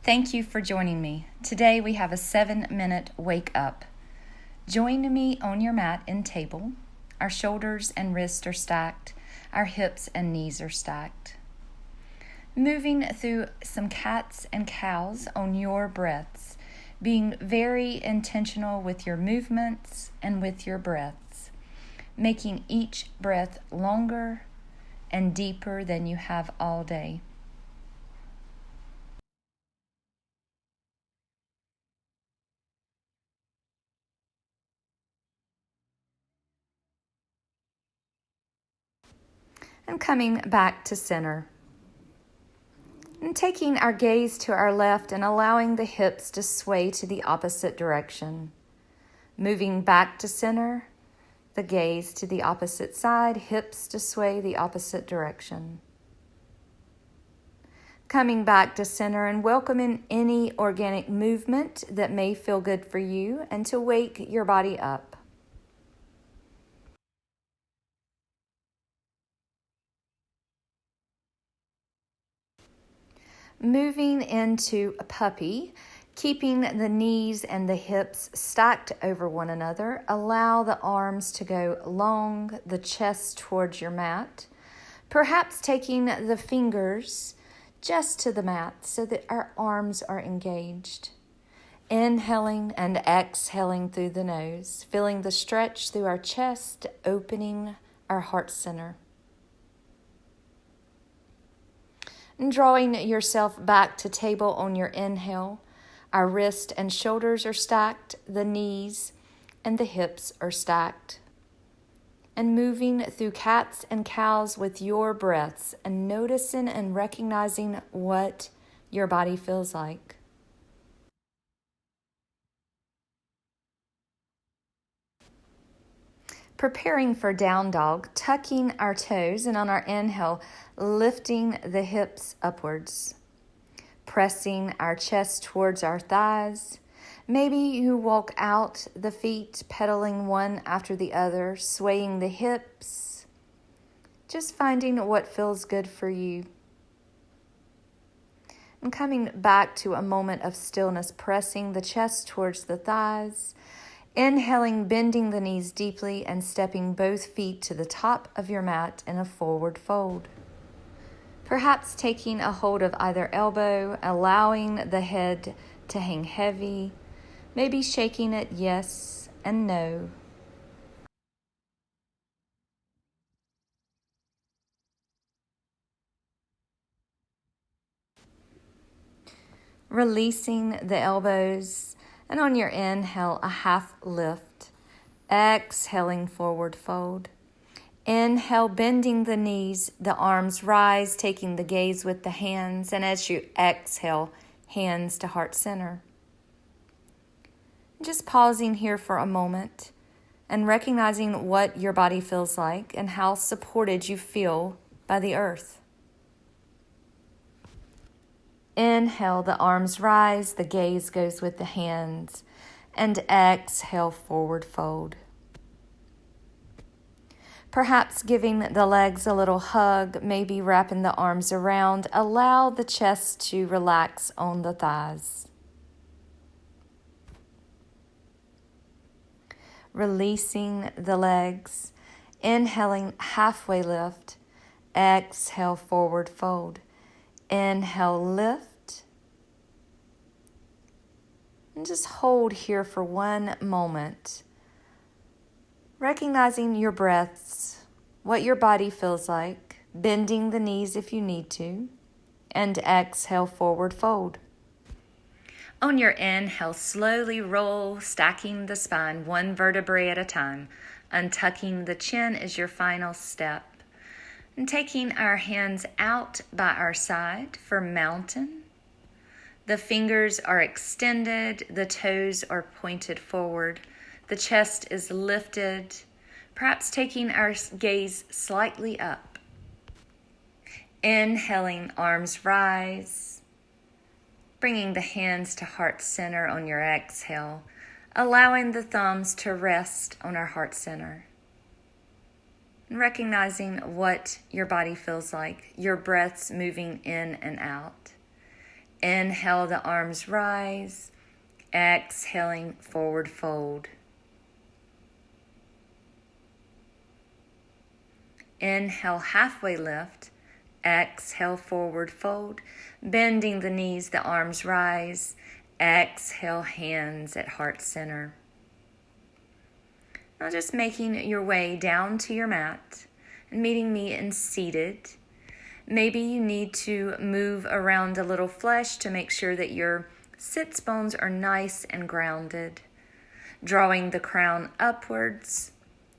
Thank you for joining me. Today we have a 7-minute wake up. Join me on your mat in table. Our shoulders and wrists are stacked. Our hips and knees are stacked. Moving through some cats and cows on your breaths, being very intentional with your movements and with your breaths, making each breath longer and deeper than you have all day. And coming back to center. And taking our gaze to our left and allowing the hips to sway to the opposite direction. Moving back to center, the gaze to the opposite side, hips to sway the opposite direction. Coming back to center and welcoming any organic movement that may feel good for you and to wake your body up. Moving into a puppy, keeping the knees and the hips stacked over one another. Allow the arms to go long, the chest towards your mat. Perhaps taking the fingers just to the mat so that our arms are engaged. Inhaling and exhaling through the nose, feeling the stretch through our chest, opening our heart center. And drawing yourself back to table on your inhale. Our wrists and shoulders are stacked, the knees and the hips are stacked. And moving through cats and cows with your breaths and noticing and recognizing what your body feels like. Preparing for down dog, tucking our toes, and on our inhale, lifting the hips upwards. Pressing our chest towards our thighs. Maybe you walk out the feet, pedaling one after the other, swaying the hips. Just finding what feels good for you. And coming back to a moment of stillness, pressing the chest towards the thighs. Inhaling, bending the knees deeply and stepping both feet to the top of your mat in a forward fold. Perhaps taking a hold of either elbow, allowing the head to hang heavy, maybe shaking it yes and no. Releasing the elbows, and on your inhale, a half lift. Exhaling, forward fold. Inhale, bending the knees, the arms rise, taking the gaze with the hands, and as you exhale, hands to heart center. Just pausing here for a moment and recognizing what your body feels like and how supported you feel by the earth. Inhale, the arms rise, the gaze goes with the hands, and exhale, forward fold. Perhaps giving the legs a little hug, maybe wrapping the arms around. Allow the chest to relax on the thighs. Releasing the legs. Inhaling, halfway lift. Exhale, forward fold. Inhale, lift. And just hold here for one moment. Recognizing your breaths, what your body feels like, bending the knees if you need to, and exhale, forward fold. On your inhale, slowly roll, stacking the spine one vertebrae at a time. Untucking the chin is your final step. And taking our hands out by our side for mountain. The fingers are extended, the toes are pointed forward. The chest is lifted, perhaps taking our gaze slightly up. Inhaling, arms rise, bringing the hands to heart center on your exhale, allowing the thumbs to rest on our heart center. And recognizing what your body feels like, your breaths moving in and out. Inhale, the arms rise. Exhaling, forward fold. Inhale, halfway lift. Exhale, forward fold. Bending the knees, the arms rise. Exhale, hands at heart center. Now just making your way down to your mat and meeting me in seated. Maybe you need to move around a little flesh to make sure that your sits bones are nice and grounded. Drawing the crown upwards,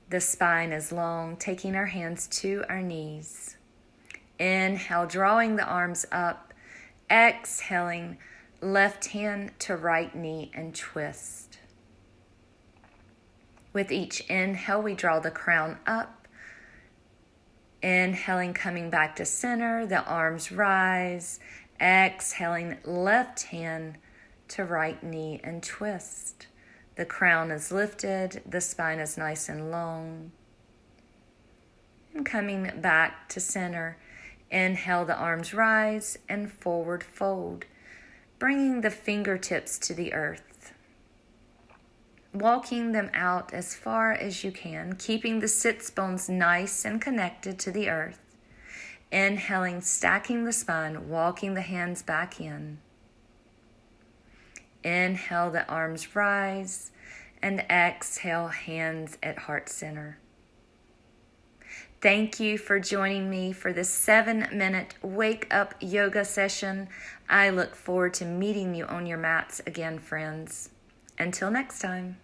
the spine is long, taking our hands to our knees. Inhale, drawing the arms up. Exhaling, left hand to right knee and twist. With each inhale, we draw the crown up. Inhaling, coming back to center, the arms rise. Exhaling, left hand to right knee and twist. The crown is lifted, the spine is nice and long. And coming back to center, inhale, the arms rise and forward fold, bringing the fingertips to the earth. Walking them out as far as you can, keeping the sits bones nice and connected to the earth. Inhaling, stacking the spine, walking the hands back in. Inhale, the arms rise, and exhale, hands at heart center. Thank you for joining me for this 7-minute wake up yoga session. I look forward to meeting you on your mats again, friends. Until next time.